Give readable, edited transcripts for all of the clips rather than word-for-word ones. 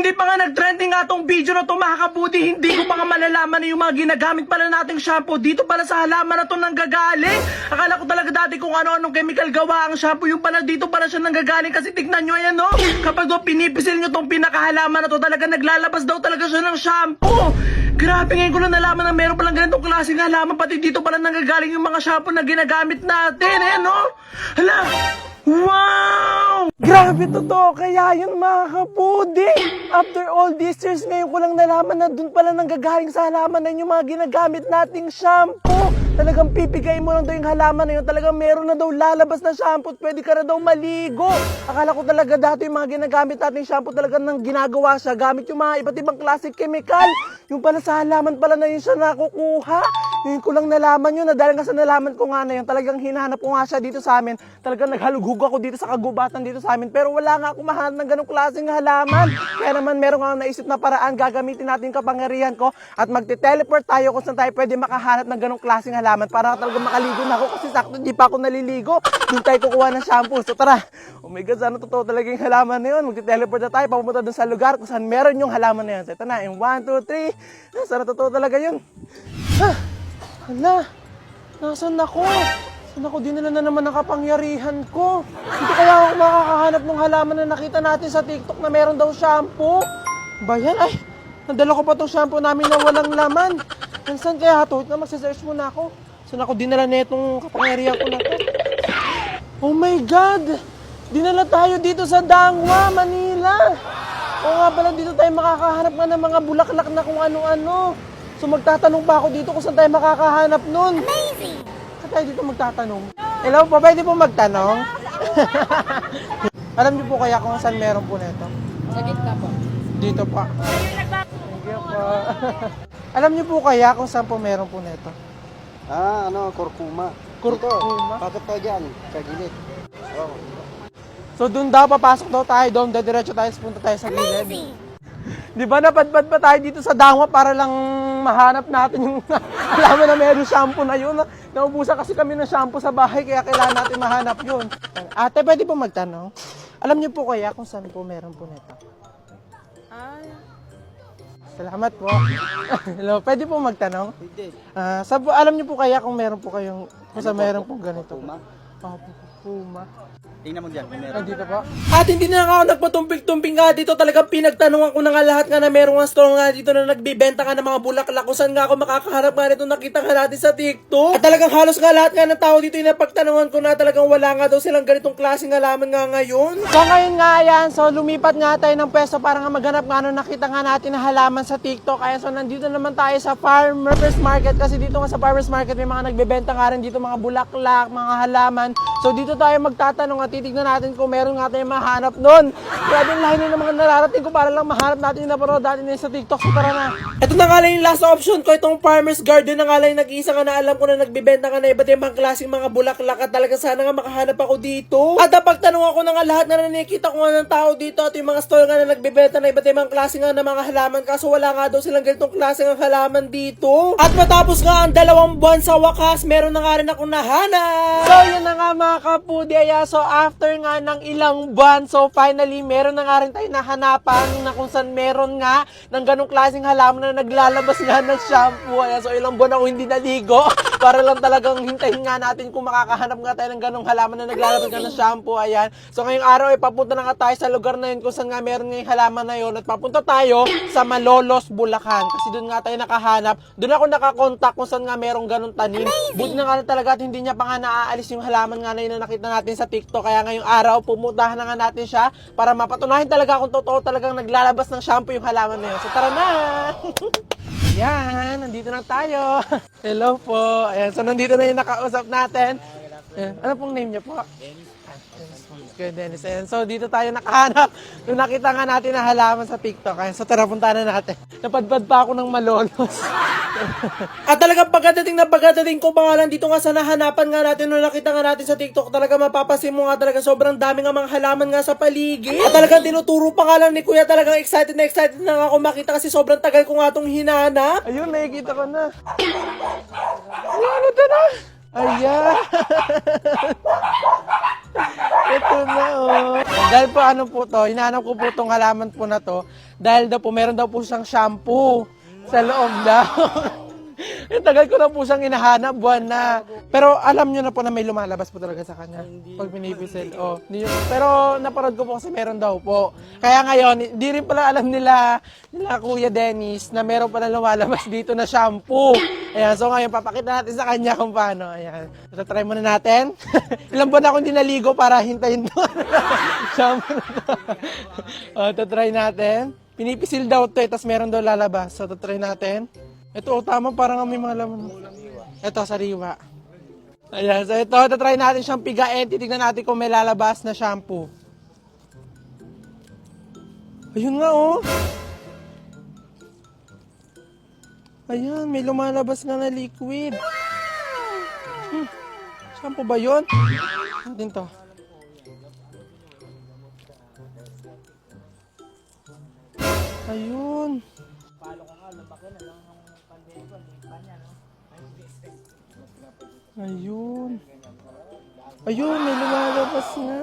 Hindi pa nga nag-trending nga tong video na to mga kabudi, hindi ko pa nga malalaman na yung mga ginagamit pala nating shampoo dito pala sa halaman na to nanggagaling. Akala ko talaga dati kung ano-anong chemical gawa ang shampoo, yung pala dito pala siya nanggagaling kasi tignan nyo ayan no. Kapag daw pinipisil nyo tong pinakahalaman na to talaga naglalabas daw talaga siya ng shampoo. Grabe, ngayon ko lang nalaman na meron palang ganitong klaseng halaman, pati dito pala nanggagaling yung mga shampoo na ginagamit natin. Ayan no. Hala. Wow! Grabe totoo, kaya yun mga kapudi. After all these years, ngayon ko lang nalaman na dun pala nanggagaling sa halaman na yung mga ginagamit nating shampoo. Talagang pipigay mo lang daw yung halaman na yun. Talagang meron na daw lalabas na shampoo at pwede ka na daw maligo. Akala ko talaga dati yung mga ginagamit nating shampoo talagang nang ginagawa siya gamit yung mga iba't ibang klaseng chemical. Yung pala sa halaman pala na yun siya nakukuha. Ngayon ko lang nalaman yun na dahil nga sa nalaman ko nga na yun, talagang hinahanap ko nga siya dito sa amin. Talagang naghalughug ako dito sa kagubatan dito sa amin. Pero wala nga ako mahanap ng ganong klaseng halaman. Kaya naman meron nga naisip na paraan, gagamitin natin yung kapangyarihan ko at magte-teleport tayo kung saan tayo pwede makahanap ng ganong klaseng halaman para talagang makaligo na ako kasi sakto di pa ako naliligo. Doon tayo kukuha ng shampoo. So tara, oh my God, sana totoo talaga yung halaman na yun. Magte-teleport na tayo, papunta doon sa lugar kung saan meron yung halaman na yun. So ito na, in 1, 2, 3. Sana totoo talaga yun. Hala, nasan ako? Saan ako dinala na naman ang kapangyarihan ko? Dito kaya ako makakahanap ng halaman na nakita natin sa TikTok na meron daw shampoo? Ba yan? Ay, nadala ko pa tong shampoo namin na walang laman. Saan kaya ito? Magsasearch muna ako. Saan ako dinala na itong kapangyarihan ko na to? Oh my God! Dinala tayo dito sa Dangwa, Manila! O nga pala, dito tayo makakahanap nga ng mga bulaklak na kung ano-ano. So magtatanong pa ako dito kung saan tayo makakahanap nun. Amazing! Saan tayo dito magtatanong? Hello po, pwede po magtanong? Alam niyo po kaya kung saan meron po nito? Sa gitna po. Dito po. Thank you po. Alam niyo po kaya kung saan po meron po nito? Kurkuma. Kurkuma? Pasok tayo dyan, sa gilid. Oh. So doon daw, papasok daw tayo doon, diretso tayo, punta tayo sa gilid. Di ba napadpad pa tayo dito sa Dangwa para lang mahanap natin yung halaman na meron shampoo na yun. Naubusan kasi kami ng shampoo sa bahay kaya kailangan natin mahanap yun. Ate, pwede po magtanong? Alam niyo po kaya kung saan po meron po nito? Salamat po. Hello, pwede po magtanong? Hindi. Alam niyo po kaya kung meron po kayong, kung saan meron po ganito? Kurkuma. Kurkuma. Tingnan mo dyan, kung meron. Dito po. At hindi na ako nagpatumpik-tumpik nga dito. Talagang pinagtanungan ko na nga lahat nga na merong store nga dito na nagbibenta nga ng mga bulaklak. Kung saan nga ako makakaharap nga nito nakita nga natin sa TikTok. At talagang halos nga lahat nga ng tao dito yung napagtanungan ko na talagang wala nga daw silang ganitong klaseng halaman nga ngayon. So ngayon nga yan, so lumipat nga tayo ng pwesto para nga maghanap nga nung nakita nga natin na halaman sa TikTok. Kaya so nandito naman tayo sa farmers market kasi dito nga sa farmers market may mga nagbebenta nga rin dito mga bulaklak, mga halaman. So dito tayo magtatanong at titignan natin kung meron nga tayong mahanap nun. Grabe yung lahi na mga nararating ko para lang mahanap natin yung naparod natin sa TikTok. So tara na. Ito na nga lang yung last option ko. Itong farmer's garden na nga lang yung nag-iisa nga na alam ko na nagbibenta nga na iba't ibang klaseng mga bulaklak at talaga sana nga makahanap ako dito. At napagtanong ako na nga lahat na nakikita ko nga ng tao dito at yung mga store nga na nagbibenta na iba't ibang klase nga na mga halaman kaso wala nga daw silang ganitong klase ng halaman dito. At matapos nga ang 2 buwan sa wakas, meron na nga rin akong nahanap. So yun na nga mga kapudi. So after nga ng ilang buwan, so finally meron na nga rin tayo nahanapan na kung saan meron nga ng ganong klaseng halaman na naglalabas nga ng shampoo. Ayan, so ilang buwan ako hindi naligo para lang talagang hintayin nga natin kung makakahanap nga tayo ng ganong halaman na naglalabas nga ng shampoo. Ayan, so ngayong araw ay papunta na nga tayo sa lugar na yun kung saan nga meron nga yung halaman na yun at papunta tayo sa Malolos, Bulacan kasi doon nga tayo nakahanap. Doon ako nakakontak kung saan nga merong ganong tanim. Buti na nga talaga at hindi niya pa nga naaalis yung halaman nga na yun na nakita natin sa TikTok. Kaya ngayong araw, pumuntahan na nga natin siya para mapatunayan talaga kung totoo talagang naglalabas ng shampoo yung halaman na yun. So tara na! Yan, nandito na tayo. Hello po. Ayan, so nandito na yung nakausap natin. Ayan, ano pong name niyo po? Good, Dennis. Ayan, so dito tayo nakahanap. Nung nakita nga natin na halaman sa TikTok. Ayan, so tara, punta na natin. Napadpad pa ako ng Malolos. At talagang pagkadating ko pa nga lang dito nga sa nahanapan nga natin nung nakita nga natin sa TikTok, talaga mapapasin mo nga talaga sobrang dami nga mga halaman nga sa paligid. At talagang tinuturo pa nga lang ni Kuya, talagang excited na nga ako makita kasi sobrang tagal ko nga itong hinanap. Ayun, nakikita ko na. Ayun, ito na. Ayan. Ito na, oh. Dahil po ano po to, hinahanap ko po tong halaman po na to. Dahil daw po, meron daw po siyang shampoo sa loob daw. Tagal ko na po siyang hinahanap, buwan na. Pero alam nyo na po na may lumalabas po talaga sa kanya. Pag pinipisil. Oh, pero naparod ko po kasi meron daw po. Kaya ngayon, hindi rin pala alam nila Kuya Dennis na meron pala lumalabas dito na shampoo. Ayan, so ngayon papakita natin sa kanya kung paano. Ayan, try muna natin. Ilang buwan ako hindi naligo para hintayin to. Shampoo na to. Oh, try natin. Pinipisil daw to, tapos meron daw lalabas. So, try natin. Ito, tama, parang may mga laman. Ito, sariwa. Ayan, so ito, try natin siyang pigain. Titignan natin kung may lalabas na shampoo. Ayun nga, oh. Ayan, may lumalabas nga na liquid. Shampoo ba yun? Natin to. Ayun. Ayun. Ayun, may lumalabas nga.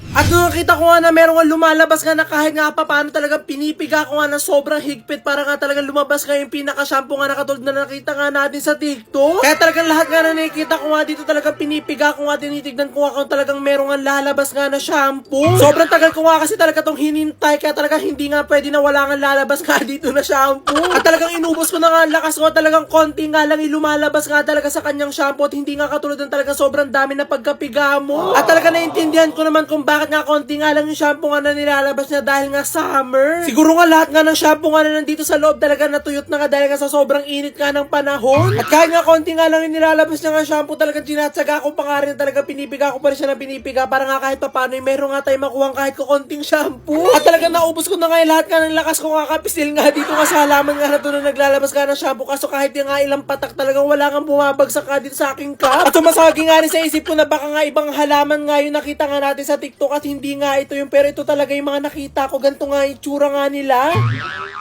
At nung nakita ko nga na meron nga lumalabas nga na kahit nga pa paano talagang pinipiga ko nga na sobrang higpit para nga talagang lumabas nga yung pinaka-shampoo nga na katulad na nakita nga natin sa TikTok. Kaya talagang lahat nga na nakikita ko nga dito talagang pinipiga ko nga, tinitignan ko nga kung talagang meron nga lalabas nga na shampoo. Sobrang tagal ko nga kasi talaga tong hinintay kaya talagang hindi nga pwede na wala nga lalabas nga dito na shampoo. At talagang inubos ko na nga ang lakas ko, talagang konti nga lang ilumalabas nga talaga sa kanyang shampoo at hindi nga katulad ng talagang sobrang dami na pagkapiga mo. At talaga naintindihan ko naman kung bakit nga konti nga lang yung shampoo nga na nilalabas niya dahil nga summer. Siguro nga lahat nga ng shampoo nga na nandito sa loob talaga natuyot na nga dahil nga sa sobrang init nga ng panahon. At kahit nga konti nga lang yung nilalabas niya nga shampoo, talagang tinatsaga ko pa nga rin, talaga pinipiga ko pa rin siya na pinipiga para nga kahit paano meron nga tayo makuha kahit ko konting shampoo. At talagang naubos ko na nga yung lahat nga ng lakas ko nga kapisil nga dito nga sa halaman nga na to na naglalabas nga ng shampoo, kaso kahit yung nga ilang patak talagang wala nga bumabagsak nga dito sa aking cup. At sumasagi nga rin sa isip ko na baka nga ibang halaman nga yung nakita nga natin sa TikTok at hindi nga ito yung, pero ito talaga yung mga nakita ko, ganito nga yung tsura nga nila.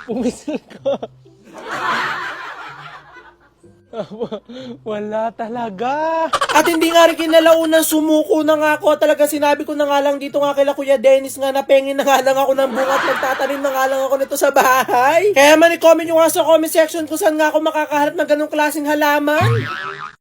Pumisil ko. Wala talaga. At hindi nga rin kinalaunan, sumuko na nga ako. Talaga sinabi ko na nga lang dito nga kila Kuya Dennis nga na pengin na nga lang ako ng bunga at magtatanim na nga lang ako nito sa bahay. Kaya man i-comment nyo nga sa comment section kung saan nga ako makakaharap ng ganong klaseng halaman.